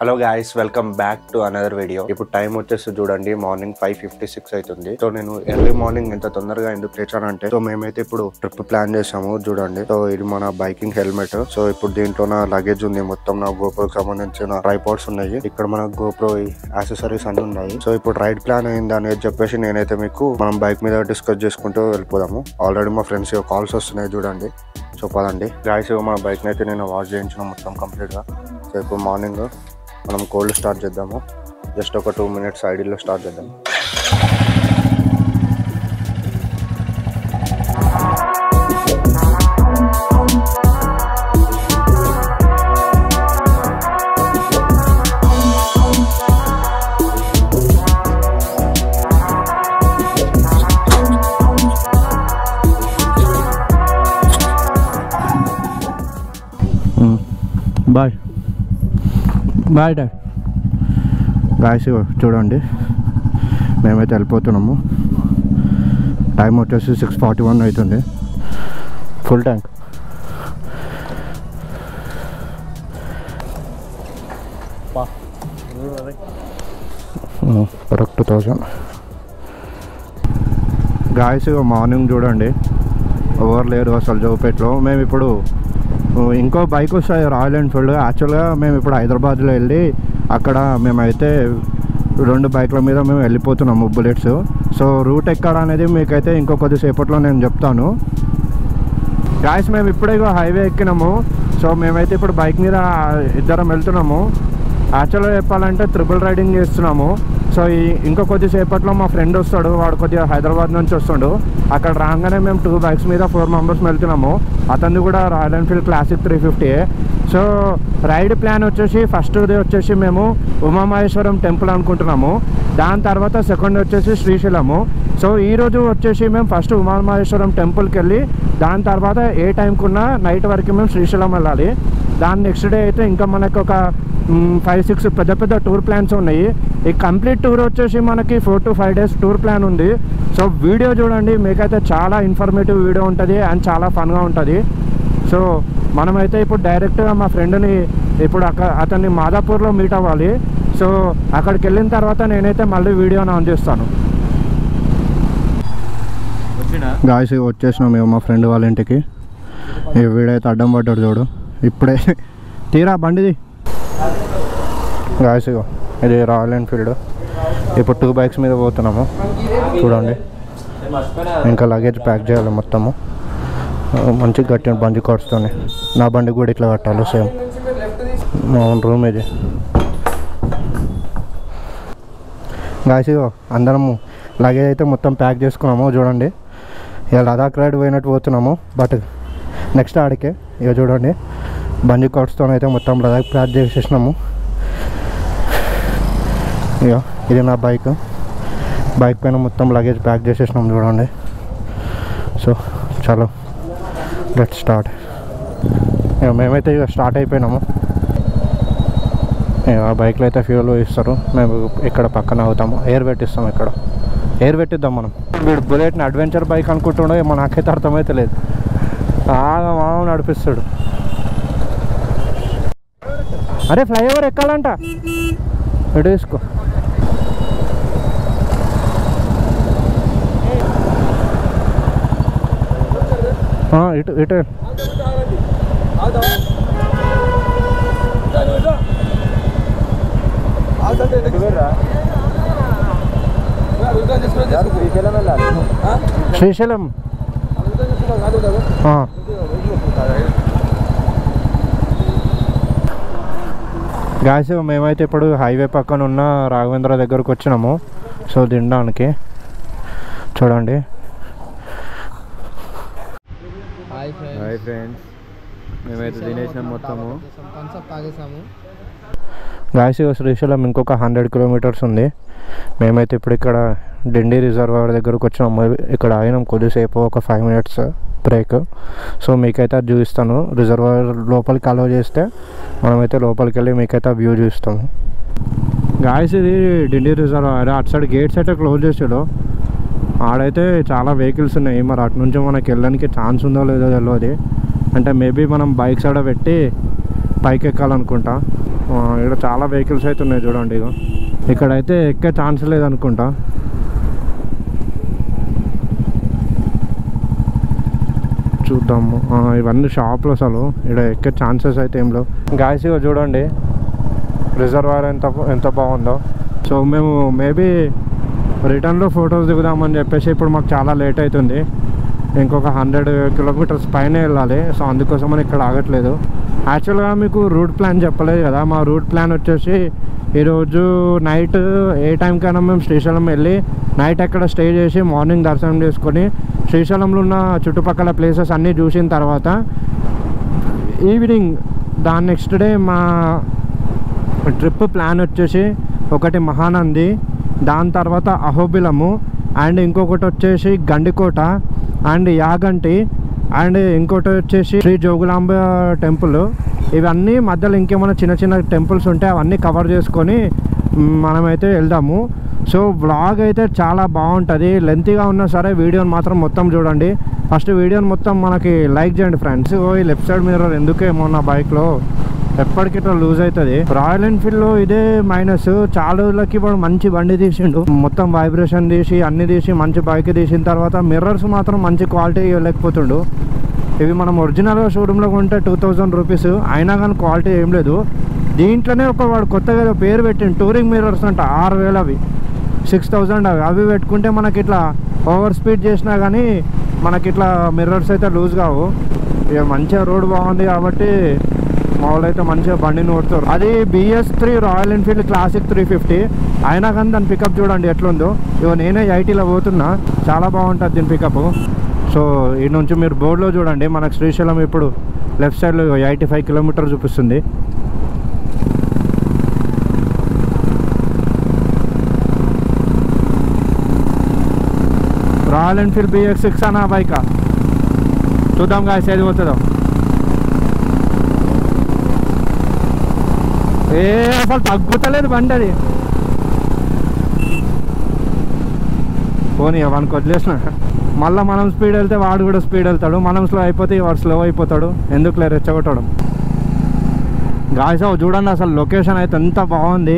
Hello guys, welcome back to another video. ఇప్పుడు time వచ్చేసి చూడండి, మార్నింగ్ 5:56 అవుతుంది. సో నేను ఎర్లీ మార్నింగ్ ఇంత తొందరగా ఎందుకు లేచానంటే, సో మేమైతే ఇప్పుడు ట్రిప్ ప్లాన్ చేసాము చూడండి. సో ఇది మన బైకింగ్ హెల్మెట్. సో ఇప్పుడు దీంట్లో నా లగేజ్ ఉంది, మొత్తం నా గోప్రో సంబంధించిన ట్రైపాడ్స్ ఉన్నాయి. ఇక్కడ మన గోప్రో యాక్సెసరీస్ అన్ని ఉన్నాయి. సో ఇప్పుడు రైడ్ ప్లాన్ అయింది అనేది చెప్పేసి నేనైతే మీకు మనం బైక్ మీద డిస్కస్ చేసుకుంటూ వెళ్ళిపోదాము. ఆల్రెడీ మా ఫ్రెండ్స్ కాల్స్ వస్తున్నాయి చూడండి. సో పదండి గాయ్స్, మన బైక్ అయితే నేను వాష్ చేయించిన మొత్తం కంప్లీట్ గా. సో ఇప్పుడు మార్నింగ్ మనం కోల్డ్ స్టార్ట్ చేద్దాము. జస్ట్ ఒక 2 minutes ఐడిలో స్టార్ట్ చేద్దాం. Bye bye dad. గాయస్ చూడండి, మేమైతే వెళ్ళిపోతున్నాము. టైం వచ్చేసి 6:41 అవుతుంది. Full tank. Correct 2000. Guys morning చూడండి, ఎవరు లేరు అసలు జోపేట్లో. మేము ఇప్పుడు ఇంకో బైక్ వస్తాయి, రాయల్ ఎన్ఫీల్డ్. యాక్చువల్గా మేము ఇప్పుడు హైదరాబాద్లో వెళ్ళి అక్కడ మేమైతే 2 బైక్ల మీద మేము వెళ్ళిపోతున్నాము, బుల్లెట్స్. సో రూట్ ఎక్కడ అనేది మీకైతే ఇంకో కొద్దిసేపట్లో నేను చెప్తాను. గాయస్ మేము ఇప్పుడే హైవే ఎక్కినాము. సో మేమైతే ఇప్పుడు బైక్ మీద ఇద్దరం వెళ్తున్నాము. యాక్చువల్గా చెప్పాలంటే ట్రిపుల్ రైడింగ్ చేస్తున్నాము. సో ఇంకో కొద్దిసేపట్లో మా ఫ్రెండ్ వస్తాడు, వాడు కొద్దిగా హైదరాబాద్ నుంచి వస్తాడు. అక్కడ రాగానే మేము 2 బైక్స్ మీద 4 members వెళ్తున్నాము. అతను కూడా Royal Enfield Classic 350. So ride plan వచ్చేసి ఫస్ట్ డే వచ్చేసి మేము ఉమామహేశ్వరం టెంపుల్ అనుకుంటున్నాము. దాని తర్వాత సెకండ్ వచ్చేసి శ్రీశైలము. సో ఈరోజు వచ్చేసి మేము ఫస్ట్ ఉమామహేశ్వరం టెంపుల్కి వెళ్ళి దాని తర్వాత ఏ టైంకున్నా నైట్ వరకు మేము శ్రీశైలం వెళ్ళాలి. దాని నెక్స్ట్ డే అయితే ఇంకా మనకు ఒక 5-6 పెద్ద పెద్ద టూర్ ప్లాన్స్ ఉన్నాయి. ఈ కంప్లీట్ టూర్ వచ్చేసి మనకి 4 to 5 days టూర్ ప్లాన్ ఉంది. సో వీడియో చూడండి, మీకైతే చాలా ఇన్ఫర్మేటివ్ వీడియో ఉంటుంది అండ్ చాలా ఫన్గా ఉంటుంది. సో మనమైతే ఇప్పుడు డైరెక్ట్గా మా ఫ్రెండ్ని ఇప్పుడు అతన్ని మాదాపూర్లో మీట్ అవ్వాలి. సో అక్కడికి వెళ్ళిన తర్వాత నేనైతే మళ్ళీ వీడియోని ఆన్ చేస్తాను. గాయస్ వచ్చేసినాం మేము మా ఫ్రెండ్ వాళ్ళ ఇంటికి. ఈ వీడైతే అడ్డం పడ్డాడు చూడు, ఇప్పుడే తీరా బండిది. గాయస్ ఇది రాయల్ ఎన్ఫీల్డ్. ఇప్పుడు 2 బైక్స్ మీద పోతున్నాము చూడండి. ఇంకా లగేజ్ ప్యాక్ చేయాలి మొత్తము, మంచిగా కట్టిన బండి కొడుతుంది. నా బండి కూడా ఇట్లా కట్టాలి సేమ్. మా రూమ్ ఇది. గాయస్ అందరము లగేజ్ అయితే మొత్తం ప్యాక్ చేసుకున్నాము చూడండి. ఇక లదాఖ్ రైడ్ పోయినట్టు పోతున్నాము, బట్ నెక్స్ట్ ఆడికే. ఇక చూడండి, బండి కొడుతో అయితే మొత్తం లదాఖ్ ప్యాక్ చేసేసినాము. ఇక ఇది నా బైక్ పైన మొత్తం లగేజ్ ప్యాక్ చేసేసినాం చూడండి. సో చలో లెట్స్ స్టార్ట్. ఇక మేమైతే ఇక స్టార్ట్ అయిపోయినాము. ఆ బైక్లో అయితే ఫ్యూల్ ఇస్తారు, మేము ఇక్కడ పక్కన అవుతాము. ఎయిర్ పెట్టిస్తాము, ఇక్కడ ఎయిర్ పెట్టిద్దాం మనం. వీడు బుల్లెట్ని అడ్వెంచర్ బైక్ అనుకుంటుండే, నాకైతే అర్థమైతే లేదు. మామ నడిపిస్తాడు. అరే ఫ్లైఓవర్ ఎక్కాలంట, ఎటు తీసుకో. ఇటు ఇటు శ్రీశైలం. గాయస్ మేమైతే ఇప్పుడు హైవే పక్కన ఉన్న రాఘవేంద్ర దగ్గరకు వచ్చినాము. సో తినడానికి చూడండి. హాయ్ ఫ్రెండ్స్, మేమైతే తినేసినాం మొత్తము. గాయస్ శ్రీశైలం ఇంకొక 100 kilometers ఉంది. మేమైతే ఇప్పుడు ఇక్కడ డిండి రిజర్వాయర్ దగ్గరకు వచ్చినాము. ఇక్కడ అయినాం కొద్దిసేపు, ఒక 5 minutes బ్రేక్. సో మీకైతే అది చూపిస్తాను. రిజర్వాయర్ లోపలికి అలౌ చేస్తే మనమైతే లోపలికి వెళ్ళి మీకైతే వ్యూ చూస్తాము. గాయస్ ఇది డిండి రిజర్వాయర్. అటు సైడ్ గేట్స్ అయితే క్లోజ్ చేసాడు. ఆడైతే చాలా వెహికల్స్ ఉన్నాయి. మరి అటు నుంచి మనకి వెళ్ళడానికి ఛాన్స్ ఉందో లేదో తెలియదు. అంటే మేబీ మనం బైక్స్ ఆడ పెట్టి పైకి ఎక్కాలనుకుంటా. ఇక్కడ చాలా వెహికల్స్ అయితే ఉన్నాయి చూడండి. ఇక ఇక్కడైతే ఎక్కే ఛాన్స్ లేదనుకుంటా. చూద్దాము. ఇవన్నీ షాప్లు అసలు ఇక్కడ ఎక్కే ఛాన్సెస్ అయితే ఏం లేవు. గాయస్ ఇక చూడండి రిజర్వాయర్ ఎంత బాగుందో. సో మేము మేబీ రిటర్న్లో ఫొటోస్ దిగుదామని చెప్పేసి ఇప్పుడు మాకు చాలా లేట్ అవుతుంది. ఇంకొక 100 కిలోమీటర్స్ పైన వెళ్ళాలి. సో అందుకోసమని ఇక్కడ ఆగట్లేదు. యాక్చువల్గా మీకు రూట్ ప్లాన్ చెప్పలేదు కదా. మా రూట్ ప్లాన్ వచ్చేసి ఈరోజు నైట్ ఏ టైంకైనా మేము శ్రీశైలం వెళ్ళి నైట్ అక్కడ స్టే చేసి మార్నింగ్ దర్శనం చేసుకొని శ్రీశైలంలో ఉన్న చుట్టుపక్కల ప్లేసెస్ అన్నీ చూసిన తర్వాత ఈవినింగ్ దాని నెక్స్ట్ డే మా ట్రిప్ ప్లాన్ వచ్చేసి ఒకటి మహానంది, దాని తర్వాత అహోబిలము, అండ్ ఇంకొకటి వచ్చేసి గండికోట అండ్ యాగంటి, అండ్ ఇంకోటి వచ్చేసి శ్రీ జోగులాంబ టెంపుల్. ఇవన్నీ మధ్యలో ఇంకేమైనా చిన్న చిన్న టెంపుల్స్ ఉంటే అవన్నీ కవర్ చేసుకొని మనమైతే వెళ్దాము. సో వ్లాగ్ అయితే చాలా బాగుంటుంది. లెంతీగా ఉన్నా సరే వీడియోని మాత్రం మొత్తం చూడండి. ఫస్ట్ వీడియోని మొత్తం మనకి లైక్ చేయండి ఫ్రెండ్స్. ఈ లెఫ్ట్ సైడ్ మిర్రర్ ఎందుకేమో నా బైక్లో ఎప్పటికి ఇట్లా లూజ్ అవుతుంది. రాయల్ ఎన్ఫీల్డ్లో ఇదే మైనస్. చాలా రోజులకి ఇప్పుడు మంచి బండి తీసిండు, మొత్తం వైబ్రేషన్ తీసి అన్ని తీసి మంచి బైక్ తీసిన తర్వాత మిర్రర్స్ మాత్రం మంచి క్వాలిటీ ఇవ్వలేకపోతుండు. ఇవి మనం ఒరిజినల్గా షోరూంలో కొంటే 2000 రూపీస్ అయినా కానీ క్వాలిటీ ఏం లేదు. దీంట్లోనే వాడు కొత్తగా పేరు పెట్టిండు టూరింగ్ మిర్రర్స్ అంట. 6000 అవి, 6000 అవి పెట్టుకుంటే మనకి ఇట్లా ఓవర్ స్పీడ్ చేసినా కానీ మనకి ఇట్లా మిర్రర్స్ అయితే లూజ్ కావు. ఇక మంచిగా రోడ్ బాగుంది కాబట్టి మా వాళ్ళు అయితే మంచిగా బండిని కొడతారు. అది BS3 రాయల్ ఎన్ఫీల్డ్ క్లాసిక్ 350 అయినా కానీ దాని పికప్ చూడండి ఎట్లుందో. ఇక నేనే 80లో పోతున్నా, చాలా బాగుంటుంది దీని పికప్. సో ఈ నుంచి మీరు బోర్డులో చూడండి మనకు శ్రీశైలం ఇప్పుడు లెఫ్ట్ సైడ్లో 85 కిలోమీటర్ చూపిస్తుంది. రాయల్ ఎన్ఫీల్డ్ BX6 అన్న బైక్ చూద్దాం గాయస్ ఏది పోతుందో. అసలు తగ్గుతలేదు బండి అది. పోనీ వానికి వదిలేసిన మళ్ళీ మనం స్పీడ్ వెళ్తే వాడు కూడా స్పీడ్ వెళ్తాడు, మనం స్లో అయిపోతే వాడు స్లో అయిపోతాడు. ఎందుకు లేరు రెచ్చగొట్టడం. గాయస్ చూడండి అసలు లొకేషన్ అయితే ఎంత బాగుంది,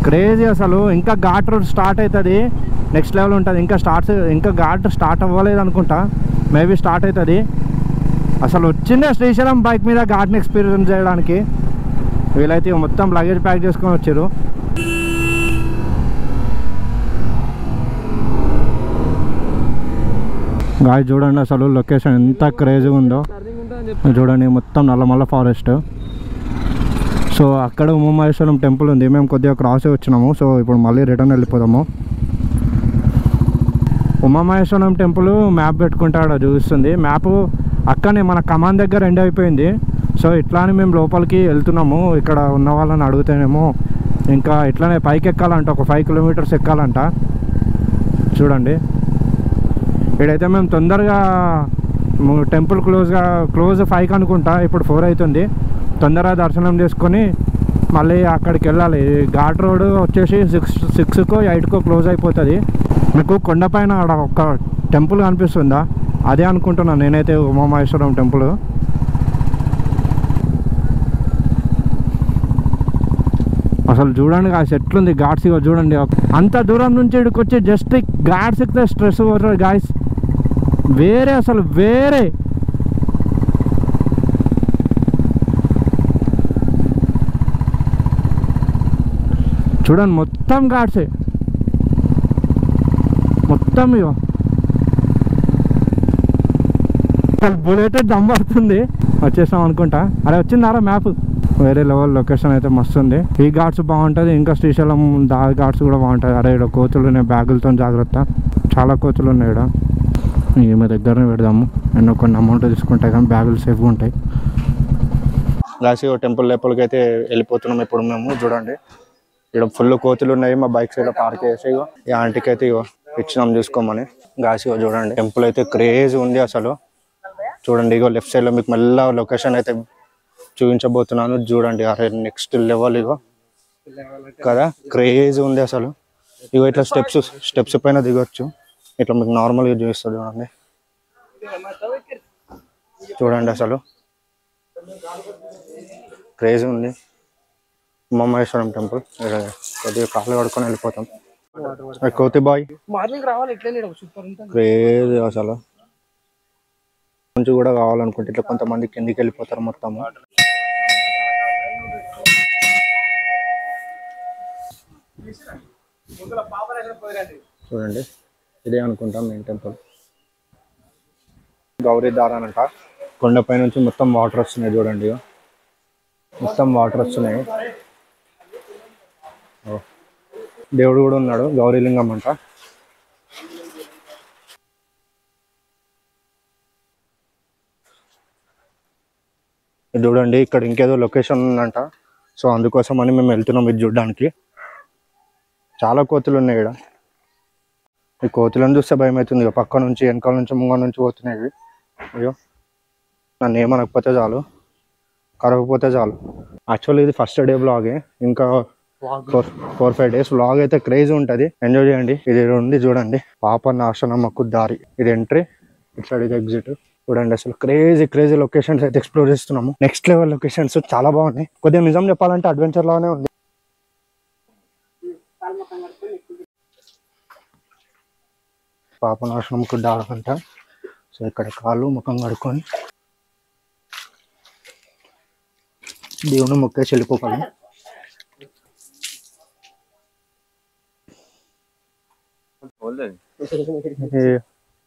క్రేజీ అసలు. ఇంకా ఘాట్ రోడ్ స్టార్ట్ అవుతుంది, నెక్స్ట్ లెవెల్ ఉంటుంది. ఇంకా ఘాట్ స్టార్ట్ అవ్వలేదు అనుకుంటా, మేబీ స్టార్ట్ అవుతుంది. అసలు వచ్చిందే శ్రీశైలం బైక్ మీద ఘాట్ని ఎక్స్పీరియన్స్ చేయడానికి. వీళ్ళైతే మొత్తం లగేజ్ ప్యాక్ చేసుకొని వచ్చారు. గాయస్ చూడండి అసలు లొకేషన్ ఎంత క్రేజీగా ఉందో చూడండి. మొత్తం నల్లమల్ల ఫారెస్ట్. సో అక్కడ ఉమామహేశ్వరం టెంపుల్ ఉంది, మేము కొద్దిగా క్రాస్ వచ్చినాము. సో ఇప్పుడు మళ్ళీ రిటర్న్ వెళ్ళిపోదాము. ఉమామహేశ్వరం టెంపుల్ మ్యాప్ పెట్టుకుంటే ఆడ చూపిస్తుంది. మ్యాప్ అక్కడనే మన కమాన్ దగ్గర ఎండ్ అయిపోయింది. సో ఇట్లానే మేము లోపలికి వెళ్తున్నాము. ఇక్కడ ఉన్న వాళ్ళని అడుగుతానేమో ఇంకా ఇట్లానే పైకి ఎక్కాలంట, ఒక 5 కిలోమీటర్స్ ఎక్కాలంట. చూడండి ఇక్కడైతే మేము తొందరగా టెంపుల్ క్లోజ్ 5 అనుకుంటా, ఇప్పుడు 4 అవుతుంది. తొందరగా దర్శనం చేసుకొని మళ్ళీ అక్కడికి వెళ్ళాలి. ఘాట్ రోడ్ వచ్చేసి 6కో 8కో క్లోజ్ అయిపోతుంది. మీకు కొండపైన ఆడ ఒక టెంపుల్ కనిపిస్తుందా, అదే అనుకుంటున్నాను నేనైతే, ఉమామహేశ్వరం టెంపుల్. అసలు చూడండి గాయస్ ఎట్లుంది ఘాట్స్. చూడండి అంత దూరం నుంచి ఇక్కడికి వచ్చి జస్ట్ ఘాట్స్ ఎక్కితే స్ట్రెస్ పోతుంది గాయస్, వేరే అసలు వేరే. చూడండి మొత్తం ఘాట్సే, మొత్తం ఇగో బుల్లెట్ దమ్ పడుతుంది. వచ్చేసాం అనుకుంటా. అరే వచ్చిందారా మ్యాప్. వేరే లెవెల్ లొకేషన్ అయితే మస్తు ఉంది. ఈ ఘాట్స్ బాగుంటుంది, ఇంకా శ్రీశైలం ఘాట్స్ కూడా బాగుంటుంది. అరే ఇక్కడ కోతులు ఉన్నాయి, బ్యాగులతో జాగ్రత్త, చాలా కోతులు ఉన్నాయి ఇక్కడ. ఈమె దగ్గరనే పెడదాము, ఎన్నో కొన్ని అమౌంట్ తీసుకుంటాయి కానీ బ్యాగులు సేఫ్గా ఉంటాయి. గాసి టెంపుల్ లోపలికి అయితే వెళ్ళిపోతున్నాం ఇప్పుడు మేము. చూడండి ఇక్కడ ఫుల్ కోతులు ఉన్నాయి, మా బైక్స్ ఇలా పార్క్ చేసి ఈ ఆంటీకి అయితే ఇచ్చినాం చూసుకోమని. గాసి చూడండి టెంపుల్ అయితే క్రేజ్ ఉంది అసలు. చూడండి ఇగో లెఫ్ట్ సైడ్ లో మీకు మళ్ళీ లొకేషన్ అయితే చూపించబోతున్నాను. చూడండి అరే నెక్స్ట్ లెవెల్ ఇగో కదా, క్రేజ్ ఉంది అసలు. ఇగో ఇట్లా స్టెప్స్ పైన దిగొచ్చు. ఇట్లా మీకు నార్మల్గా చూపిస్తుంది చూడండి. చూడండి అసలు క్రేజీ ఉంది. ఉమామహేశ్వరం టెంపుల్ కొద్దిగా కాళ్ళు కడుక్కొని వెళ్ళిపోతాం. కోతి బాయ్ మార్నింగ్ రావాలి ఇట్లనే సూపర్ ఉంటుంది. క్రేజీ అసలు. కొంచెం కూడా కావాలనుకుంటే ఇట్లా కొంతమంది కిందికి వెళ్ళిపోతారు మొత్తము. చూడండి ఇదే అనుకుంటాం మెయిన్ టెంపుల్. గౌరీ దారాన్ అంట. కొండపై నుంచి మొత్తం వాటర్ వస్తున్నాయి చూడండి. మొత్తం వాటర్ వస్తున్నాయి. దేవుడు కూడా ఉన్నాడు, గౌరీలింగం అంట. చూడండి ఇక్కడ ఇంకేదో లొకేషన్ ఉందంట. సో అందుకోసం అని మేము వెళ్తున్నాం ఇది చూడడానికి. చాలా కోతులు ఉన్నాయి ఇక్కడ. ఈ కోతులను చూస్తే భయం అవుతుంది. పక్క నుంచి వెనకాల నుంచి ముంగ నుంచి పోతున్నాయి. అయ్యో నన్ను ఏమనకపోతే చాలు, కరగకపోతే చాలు. యాక్చువల్లీ ఇది ఫస్ట్ డే బ్లాగే. ఇంకా 4-5 days వ్లాగ్ అయితే క్రేజీ ఉంటుంది. ఎంజాయ్ చేయండి. ఇది ఉంది చూడండి, పాపనాశనమ్మకు దారి. ఇది ఎంట్రీ, ఇట్లా ఇది ఎగ్జిట్. చూడండి అసలు క్రేజీ లొకేషన్స్ అయితే ఎక్స్ప్లోర్ చేస్తున్నాము. నెక్స్ట్ లెవెల్ లొకేషన్స్ చాలా బాగున్నాయి. కొద్దిగా నిజం చెప్పాలంటే అడ్వెంచర్ లాగానే ఉంది. పాపనాశనంకు దారి అంట. సో ఇక్కడ కాళ్ళు ముఖం కడుక్కొని దేవుని మొక్కేసి వెళ్ళిపోవాలి.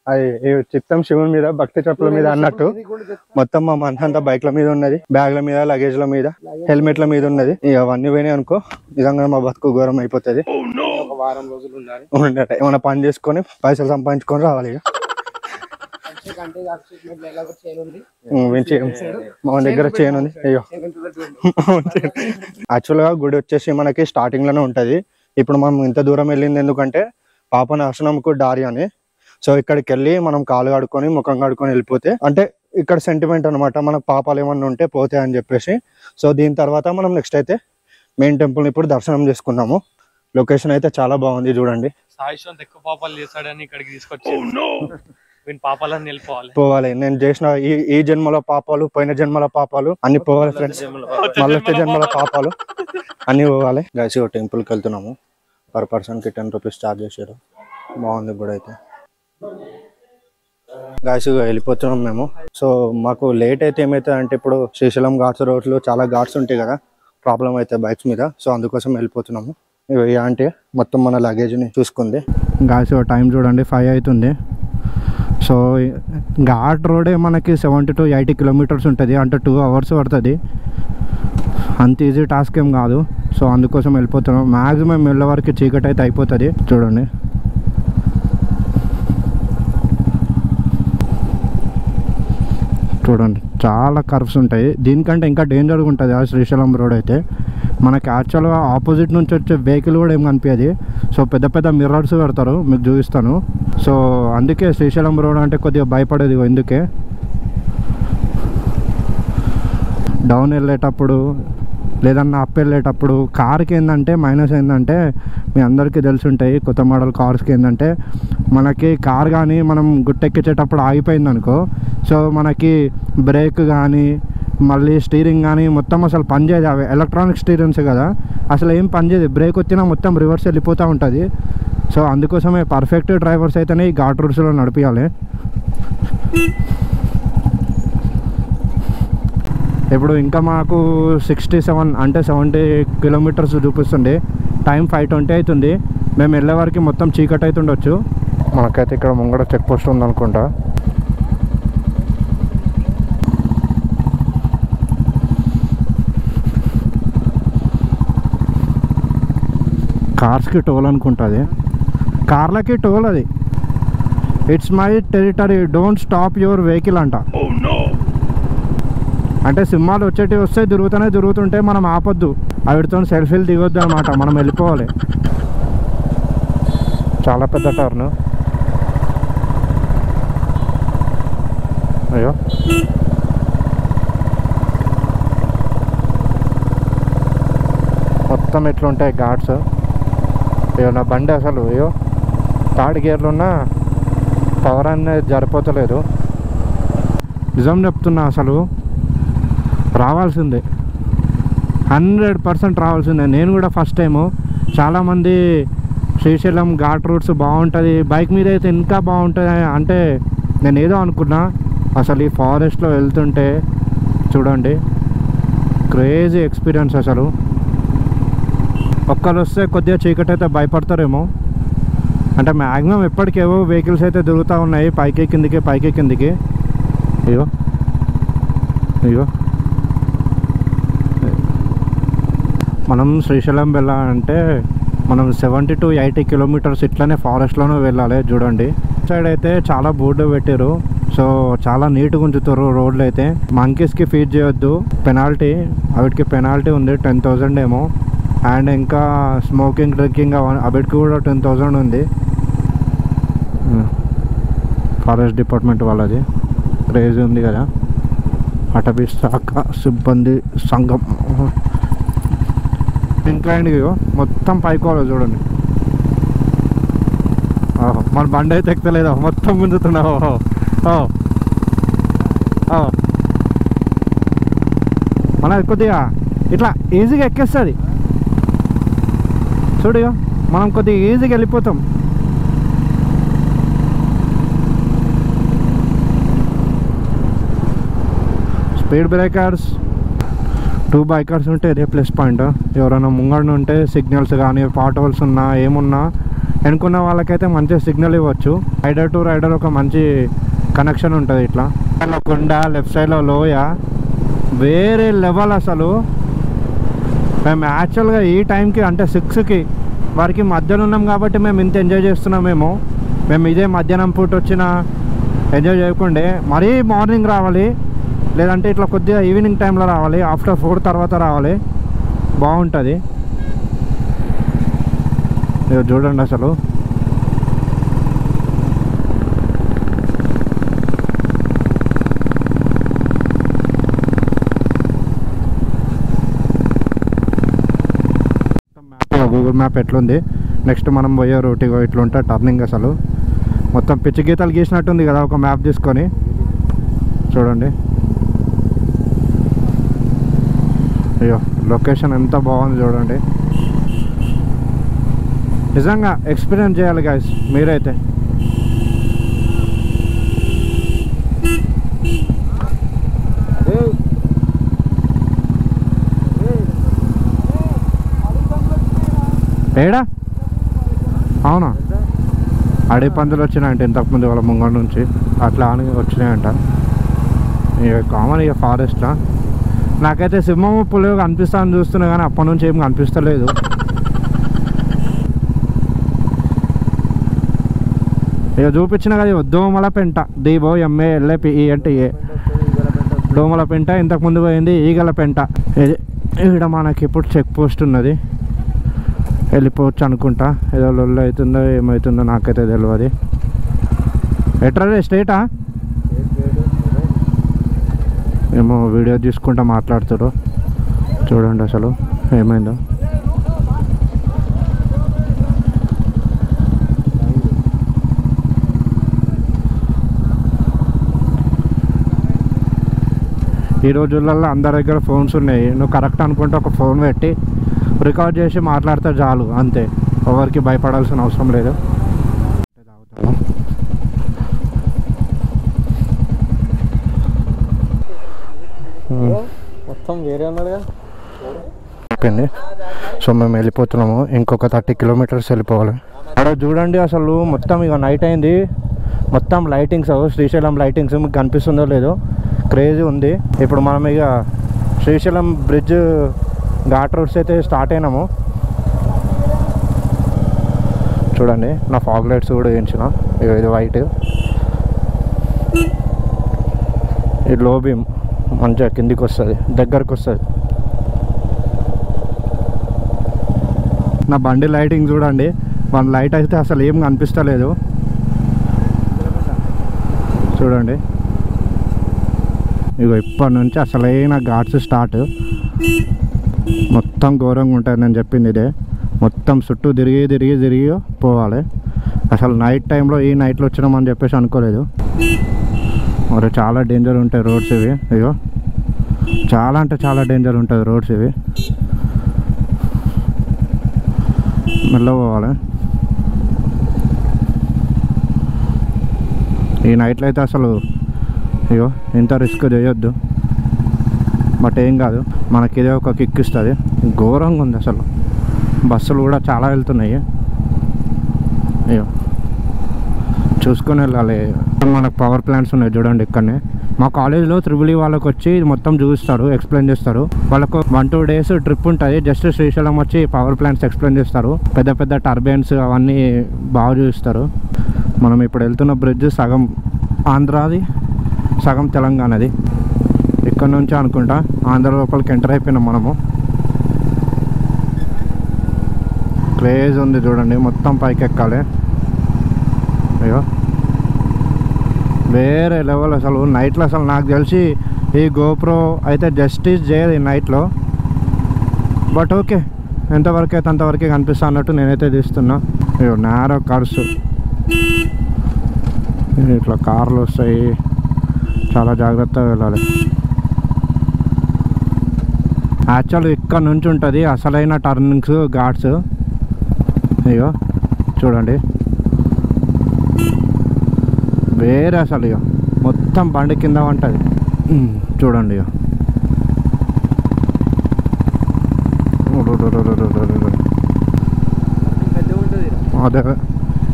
అది చిత్తం శివుని మీద, భక్తి చెప్పుల మీద అన్నట్టు మొత్తం మా మనసంతా బైక్ల మీద ఉన్నది, బ్యాగ్ల మీద, లగేజ్ల మీద, హెల్మెట్ల మీద ఉన్నది. ఇక అవన్నీ పోయినాయి అనుకో నిజంగా మా బతుకు ఘోరం అయిపోతుంది. వారం రోజులు ఉండాలి. ఏమైనా పని చేసుకొని పైసలు సంపాదించుకొని రావాలి. ఇక మా దగ్గర చైన్ ఉంది. అయ్యో యాక్చువల్ గా గుడి వచ్చేసి మనకి స్టార్టింగ్ లోనే ఉంటది. ఇప్పుడు మనం ఇంత దూరం వెళ్ళింది ఎందుకంటే పాపనాశనంకు దారి అని. సో ఇక్కడికి వెళ్ళి మనం కాలు కడుక్కొని ముఖం కడుక్కొని వెళ్ళిపోతే అంటే ఇక్కడ సెంటిమెంట్ అనమాట, మనకు పాపాలు ఏమన్నా ఉంటే పోతాయి అని చెప్పేసి. సో దీని తర్వాత మనం నెక్స్ట్ అయితే మెయిన్ టెంపుల్ ఇప్పుడు దర్శనం చేసుకున్నాము. లొకేషన్ అయితే చాలా బాగుంది చూడండి. సాయిశ్వంత్ ఎక్కువ పాపాలు చేస్తాడని ఇక్కడికి తీసుకొచ్చి పాపాలని వెళ్ళిపోవాలి. పోవాలి. నేను చేసిన ఈ జన్మల పాపాలు, పోయిన జన్మల పాపాలు అన్ని పోవాలి ఫ్రెండ్స్. మళ్ళీ జన్మల పాపాలు అన్ని పోవాలి. గైస్ టెంపుల్కి వెళ్తున్నాము. పర్ పర్సన్కి 10 rupees ఛార్జ్ చేశారు. బాగుంది కూడా అయితే. గాయస్ వెళ్ళిపోతున్నాం మేము. సో మాకు లేట్ అయితే ఏమవుతుంది అంటే ఇప్పుడు శ్రీశైలం ఘాట్స్ రోడ్లు చాలా ఘాట్స్ ఉంటాయి కదా, ప్రాబ్లం అయితే బైక్స్ మీద. సో అందుకోసం వెళ్ళిపోతున్నాము. ఇవి అంటే మొత్తం మన లగేజ్ని చూసుకుంది. గాయస్ టైం చూడండి 5 అవుతుంది. సో ఘాట్ రోడే మనకి 70 to 80 kilometers ఉంటుంది. అంటే 2 hours పడుతుంది. అంత ఈజీ టాస్క్ ఏం కాదు. సో అందుకోసం వెళ్ళిపోతున్నాం. మ్యాక్సిమం వెళ్ళే వరకు చీకటి అయితే అయిపోతుంది. చూడండి చాలా కర్వ్స్ ఉంటాయి. దీనికంటే ఇంకా డేంజర్గా ఉంటుంది ఆ శ్రీశైలం రోడ్ అయితే. మనకి యాక్చువల్గా ఆపోజిట్ నుంచి వచ్చే వెహికల్ కూడా ఏం కనిపించదు. సో పెద్ద పెద్ద మిర్రర్స్ పెడతారు, మీకు చూపిస్తాను. సో అందుకే శ్రీశైలం రోడ్ అంటే కొద్దిగా భయపడేది. ఎందుకే డౌన్ వెళ్ళేటప్పుడు లేదన్నా అప్ వెళ్ళేటప్పుడు కార్కి ఏంటంటే మైనస్ ఏంటంటే మీ అందరికీ తెలిసి ఉంటాయి, కొత్త మోడల్ కార్స్కి ఏంటంటే మనకి కార్ కానీ మనం గుట్టెక్కించేటప్పుడు ఆగిపోయింది అనుకో, సో మనకి బ్రేక్ కానీ మళ్ళీ స్టీరింగ్ కానీ మొత్తం అసలు పనిచేయదు. అవి ఎలక్ట్రానిక్ స్టీరింగ్స్ కదా, అసలు ఏం పనిచేయదు. బ్రేక్ వచ్చినా మొత్తం రివర్స్ వెళ్ళిపోతూ ఉంటుంది. సో అందుకోసమే పర్ఫెక్ట్ డ్రైవర్స్ అయితేనే ఈ ఘాట్ రూట్స్లో నడిపించాలి. ఇప్పుడు ఇంకా మాకు 67 అంటే 70 kilometers చూపిస్తుంది. టైం 5:20 అవుతుంది. మేము వెళ్ళే వరకు మొత్తం చీకటి అవుతుండొచ్చు. మనకైతే ఇక్కడ ముంగడ చెక్ పోస్ట్ ఉందనుకుంటా. కార్స్కి టోల్ అనుకుంటుంది, కార్లకి టోల్. అది it's my territory, don't stop your vehicle అంట. అంటే సింహాలు వచ్చేటివి వస్తే తిరుగుతుంటే మనం ఆపొద్దు, వాటితో సెల్ఫీలు దిగొద్దు అనమాట. మనం వెళ్ళిపోవాలి. చాలా పెద్ద టర్న్. అయ్యో మొత్తం ఎట్లుంటాయి ఘాట్స్. అయ్యో నా బండి అసలు అయ్యో థర్డ్ గేర్లో ఉన్న పవర్ అనేది సరిపోతలేదు. నిజం చెప్తున్నా, అసలు రావాల్సిందే. 100% రావాల్సిందే. నేను కూడా ఫస్ట్ టైము, చాలామంది శ్రీశైలం ఘాట్ రూట్స్ బాగుంటుంది, బైక్ మీద అయితే ఇంకా బాగుంటుంది అంటే నేను ఏదో అనుకున్నా. అసలు ఈ ఫారెస్ట్లో వెళ్తుంటే చూడండి క్రేజీ ఎక్స్పీరియన్స్. అసలు ఒక్కరు వస్తే కొద్దిగా చీకటి అయితే భయపడతారేమో, అంటే మ్యాక్సిమం ఎప్పటికేవో వెహికల్స్ అయితే తిరుగుతూ ఉన్నాయి పైకి కిందికి. అయ్యో మనం శ్రీశైలం వెళ్ళాలంటే మనం 70 to 80 కిలోమీటర్స్ ఇట్లనే ఫారెస్ట్లోనే వెళ్ళాలి. చూడండి సైడ్ అయితే చాలా బోర్డు పెట్టారు, సో చాలా నీట్గా ఉంచుతారు రోడ్లు అయితే. మంకీస్కి ఫీడ్ చేయొద్దు, పెనాల్టీ, వాటికి పెనాల్టీ ఉంది 10,000 ఏమో. అండ్ ఇంకా స్మోకింగ్ డ్రింకింగ్ వాటికి కూడా 10,000 ఉంది. ఫారెస్ట్ డిపార్ట్మెంట్ వాళ్ళది క్రేజీ ఉంది కదా. అటవీ శాఖ సిబ్బంది సంఘం ఇంక్లైండ్ మొత్తం పైకోవాలి చూడండి. ఓహో మన బండి అయితే ఎక్కలేదా, మొత్తం ముందుతున్నావు. మన కొద్దిగా ఇట్లా ఈజీగా ఎక్కేస్తుంది చూడు, మనం కొద్దిగా ఈజీగా వెళ్ళిపోతాం. స్పీడ్ బ్రేకర్స్, 2 బైకర్స్ ఉంటే ఇదే ప్లస్ పాయింట్. ఎవరైనా ముంగడ ఉంటే సిగ్నల్స్ కానీ పాట్ హోల్స్ ఉన్నా ఏమున్నా ఎన్నుకున్న వాళ్ళకైతే మంచి సిగ్నల్ ఇవ్వచ్చు. రైడర్ టు రైడర్ ఒక మంచి కనెక్షన్ ఉంటుంది. ఇట్లా కొండ లెఫ్ట్ సైడ్లో లోయ వేరే లెవెల్. అసలు మేము యాక్చువల్గా ఈ టైంకి అంటే 6కి వారికి మధ్యలో ఉన్నాం కాబట్టి మేము ఇంత ఎంజాయ్ చేస్తున్నామేమో. మేము ఇదే మధ్యాహ్నం పూట వచ్చిన ఎంజాయ్ చేయకుండే మరీ మార్నింగ్ రావాలి, లేదంటే ఇట్లా కొద్దిగా ఈవినింగ్ టైంలో రావాలి, ఆఫ్టర్ 4 తర్వాత రావాలి, బాగుంటుంది. చూడండి అసలు గూగుల్ మ్యాప్ ఎట్లుంది. నెక్స్ట్ మనం పోయే రూట్ ఇట్లా ఉంటుంది టర్నింగ్. అసలు మొత్తం పిచ్చి గీతలు గీసినట్టుంది కదా ఒక మ్యాప్ తీసుకొని. చూడండి అయ్యో లొకేషన్ ఎంత బాగుంది చూడండి. నిజంగా ఎక్స్పీరియన్స్ చేయాలి గైస్ మీరైతే. ఏడా అవునా అడవి పందులు వచ్చినాయంట ఇంతకుముందు వాళ్ళ ముంగ నుంచి, అట్లా అని వచ్చినాయంట. ఇక కామన్ ఇక ఫారెస్ట్లో నాకైతే సింహము పులి కనిపిస్తాను చూస్తున్నా కానీ అప్పటి నుంచి ఏం కనిపిస్తలేదు. ఇక చూపించిన కదా దోమల పెంట, DOMALAPE అంటే దోమల పెంట. ఇంతకుముందు పోయింది ఈగల పెంట. ఇక్కడ మనకి ఇప్పుడు చెక్ పోస్ట్ ఉన్నది, వెళ్ళిపోవచ్చు అనుకుంటా. ఏదో లొల్లు అవుతుందో ఏమవుతుందో నాకైతే తెలియదు. ఎట్రా స్టేటా ఏమో వీడియో తీసుకుంటా మాట్లాడుతారు. చూడండి అసలు ఏమైందో. ఈ రోజులలో అందరి దగ్గర ఫోన్స్ ఉన్నాయి. నువ్వు కరెక్ట్ అనుకుంటే ఒక ఫోన్ పెట్టి రికార్డ్ చేసి మాట్లాడితే చాలు, అంతే. ఎవరికి భయపడాల్సిన అవసరం లేదు. మొత్తం వేరే ఉన్నాడుగా అయిపోయింది. సో మేము వెళ్ళిపోతున్నాము, ఇంకొక 30 కిలోమీటర్స్ వెళ్ళిపోవాలి. అక్కడ చూడండి అసలు మొత్తం ఇక నైట్ అయింది, మొత్తం లైటింగ్స్, శ్రీశైలం లైటింగ్స్ మీకు కనిపిస్తుందో లేదో క్రేజీ ఉంది. ఇప్పుడు మనం ఇక శ్రీశైలం బ్రిడ్జ్ ఘాట్ రోడ్స్ అయితే స్టార్ట్ అయినాము. చూడండి నా ఫాగ్ లైట్స్ కూడా వేయించిన, ఇది వైట్, ఇది లో బీమ్ మంచిగా కిందికి వస్తుంది, దగ్గరకు వస్తుంది. నా బండి లైటింగ్ చూడండి, మన లైట్ అయితే అసలు ఏం కనిపిస్తలేదు. చూడండి ఇగో ఇప్పటి నుంచి అసలైన ఘాట్స్ స్టార్ట్. మొత్తం ఘోరంగా ఉంటుంది నేను చెప్పింది ఇదే. మొత్తం చుట్టూ తిరిగి పోవాలి. అసలు నైట్ టైంలో ఈ నైట్లో వచ్చినామని చెప్పేసి అనుకోలేదు. మరి చాలా డేంజర్ ఉంటాయి రోడ్స్ ఇవి. ఇగో చాలా అంటే చాలా డేంజర్ ఉంటుంది రోడ్స్ ఇవి. మెల్లగా పోవాలి. ఈ నైట్లో అయితే అసలు అయ్యో ఇంత రిస్క్ చేయొద్దు, బట్ ఏం కాదు, మనకి ఇదే ఒక కిక్ ఇస్తుంది. ఘోరంగా ఉంది అసలు, బస్సులు కూడా చాలా వెళ్తున్నాయి. అయ్యో చూసుకొని వెళ్ళాలి. మనకు పవర్ ప్లాంట్స్ ఉన్నాయి చూడండి ఇక్కడనే. మా కాలేజ్లో త్రిబుల్ వాళ్ళకి వచ్చి మొత్తం చూపిస్తారు, ఎక్స్ప్లెయిన్ చేస్తారు. వాళ్ళకు 1-2 days ట్రిప్ ఉంటుంది. జస్ట్ శ్రీశైలం వచ్చి పవర్ ప్లాంట్స్ ఎక్స్ప్లెయిన్ చేస్తారు. పెద్ద పెద్ద టర్బైన్స్ అవన్నీ బాగా చూపిస్తారు. మనం ఇప్పుడు వెళ్తున్న బ్రిడ్జ్ సగం ఆంధ్రాది, సగం తెలంగాణది. ఇక్కడ నుంచి అనుకుంటా ఆంధ్ర లోపలికి ఎంటర్ అయిపోయినాం మనము. క్రేజ్ ఉంది చూడండి, మొత్తం పైకి ఎక్కాలి. అయ్యో వేరే లెవెల్ అసలు. నైట్లో అసలు నాకు తెలిసి ఈ గోప్రో అయితే జస్టిస్ చేయదు ఈ నైట్లో, బట్ ఓకే ఎంతవరకు అయితే అంతవరకే కనిపిస్తా అన్నట్టు నేనైతే తీస్తున్నా. అయ్యో నేరో కార్స్, ఇట్లా కార్లు వస్తాయి, చాలా జాగ్రత్తగా వెళ్ళాలి. యాక్చువల్ ఇక్కడ నుంచి ఉంటుంది అసలైన టర్నింగ్స్, ఘాట్స్. అయ్యో చూడండి వేరే అసలు, ఇక మొత్తం బండి కింద ఉంటుంది చూడండి. ఇక అదే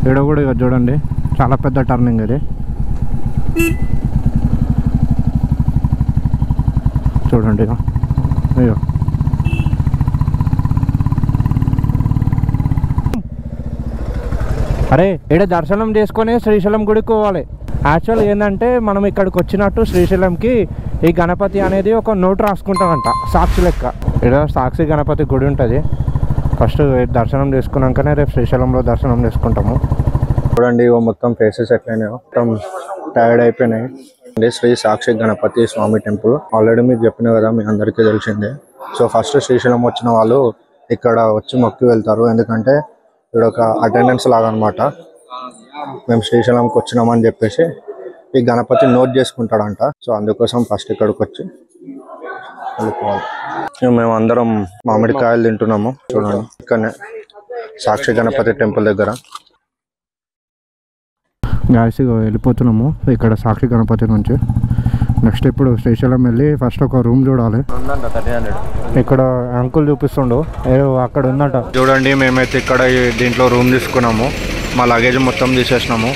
ఈడ కూడా ఇక చూడండి చాలా పెద్ద టర్నింగ్ ఇది. చూడండి ఇక అయ్యో అరే ఈడ దర్శనం చేసుకొని శ్రీశైలం గుడికి పోవాలి. యాక్చువల్ ఏంటంటే మనం ఇక్కడికి వచ్చినట్టు శ్రీశైలంకి ఈ గణపతి అనేది ఒక నోట్ రాసుకుంటామంట, సాక్షి లెక్క. ఈడ సాక్షి గణపతి గుడి ఉంటుంది. ఫస్ట్ దర్శనం చేసుకున్నాకనే రేపు శ్రీశైలంలో దర్శనం చేసుకుంటాము. చూడండి మొత్తం ఫేసెస్ ఎట్లయినాయో, మొత్తం టైర్డ్ అయిపోయినాయి. శ్రీ సాక్షి గణపతి స్వామి టెంపుల్ ఆల్రెడీ మీకు చెప్పిన కదా, మీ అందరికీ తెలిసిందే. సో ఫస్ట్ శ్రీశైలం వచ్చిన వాళ్ళు ఇక్కడ వచ్చి మొక్కి వెళ్తారు, ఎందుకంటే ఇక్కడ ఒక అటెండెన్స్ లాగా అనమాట. మేము శ్రీశైలంకి వచ్చినామని చెప్పేసి ఈ గణపతి నోట్ చేసుకుంటాడంట. సో అందుకోసం ఫస్ట్ ఇక్కడికి వచ్చి వెళ్ళిపోవాలి. మేము అందరం మామిడికాయలు తింటున్నాము చూడండి, ఇక్కడనే సాక్షి గణపతి టెంపుల్ దగ్గర. గాయస్ వెళ్ళిపోతున్నాము ఇక్కడ సాక్షి గణపతి నుంచి. నెక్స్ట్ ఇప్పుడు శ్రీశైలం వెళ్ళి ఫస్ట్ ఒక రూమ్ చూడాలి. ఇక్కడ అంకుల్ చూపిస్తుండు, అక్కడ ఉందంట. చూడండి మేమైతే ఇక్కడ దీంట్లో రూమ్ తీసుకున్నాము, మా లగేజ్ మొత్తం తీసేసినాము.